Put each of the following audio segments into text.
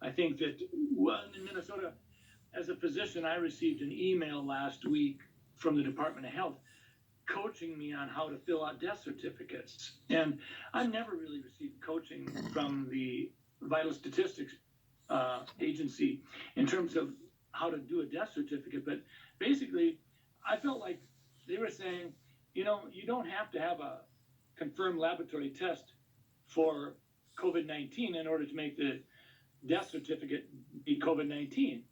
I think that, well, in Minnesota, as a physician, I received an email last week from the Department of Health coaching me on how to fill out death certificates. And I've never really received coaching from the Vital Statistics agency in terms of how to do a death certificate. But basically, I felt like they were saying, you know, you don't have to have a confirmed laboratory test for COVID-19 in order to make the death certificate be COVID-19.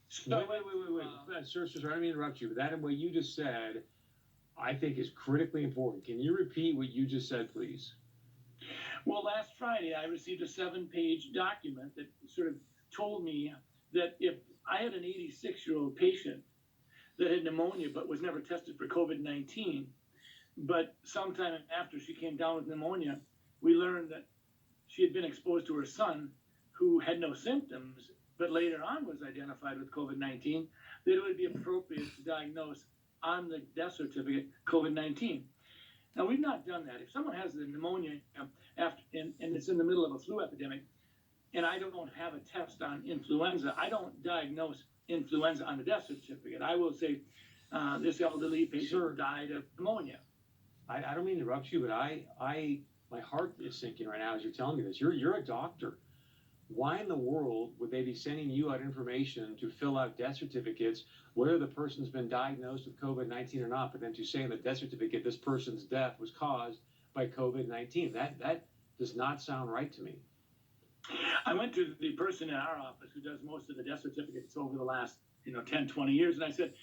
So, wait. Sir, I don't mean to interrupt you, but that what you just said, I think is critically important. Can you repeat what you just said, please? Well, last Friday, I received a 7-page document that sort of told me that if I had an 86-year-old patient that had pneumonia but was never tested for COVID-19, but sometime after she came down with pneumonia, we learned that she had been exposed to her son who had no symptoms, but later on was identified with COVID-19, that it would be appropriate to diagnose on the death certificate COVID-19. Now, we've not done that. If someone has the pneumonia and it's in the middle of a flu epidemic, and I don't have a test on influenza, I don't diagnose influenza on the death certificate. I will say this elderly patient died of pneumonia. I don't mean to interrupt you, but my heart is sinking right now as you're telling me this. You're a doctor. Why in the world would they be sending you out information to fill out death certificates, whether the person's been diagnosed with COVID-19 or not, but then to say in the death certificate this person's death was caused by COVID-19? That does not sound right to me. I went to the person in our office who does most of the death certificates over the last 10, 20 years, and I said,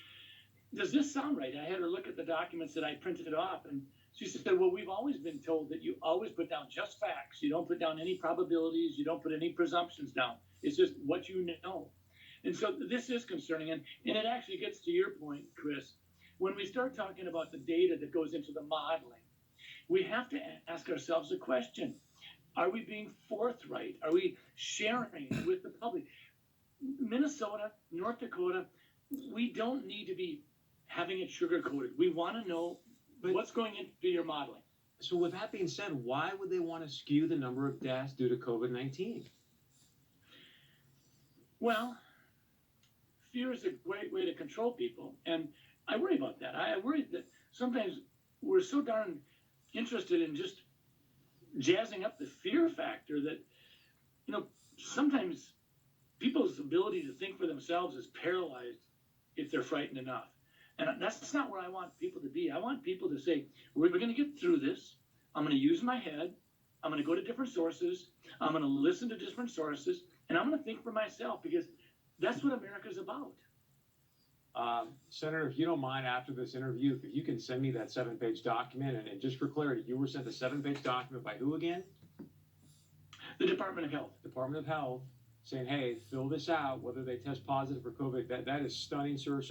does this sound right? I had her look at the documents that I printed off, and she said, well, we've always been told that you always put down just facts. You don't put down any probabilities. You don't put any presumptions down. It's just what you know. And so this is concerning. And it actually gets to your point, Chris. When we start talking about the data that goes into the modeling, we have to ask ourselves a question. Are we being forthright? Are we sharing with the public? Minnesota, North Dakota, we don't need to be having it sugar-coated. We want to know what's going into your modeling. So with that being said, why would they want to skew the number of deaths due to COVID-19? Well, fear is a great way to control people, and I worry about that. I worry that sometimes we're so darn interested in just jazzing up the fear factor that, sometimes people's ability to think for themselves is paralyzed if they're frightened enough. And that's not where I want people to be. I want people to say, we're going to get through this. I'm going to use my head. I'm going to go to different sources. I'm going to listen to different sources. And I'm going to think for myself, because that's what America's about. Senator, if you don't mind, after this interview, if you can send me that 7-page document. And just for clarity, you were sent a 7-page document by who again? The Department of Health. Department of Health saying, hey, fill this out, whether they test positive for COVID. That is stunning, sir.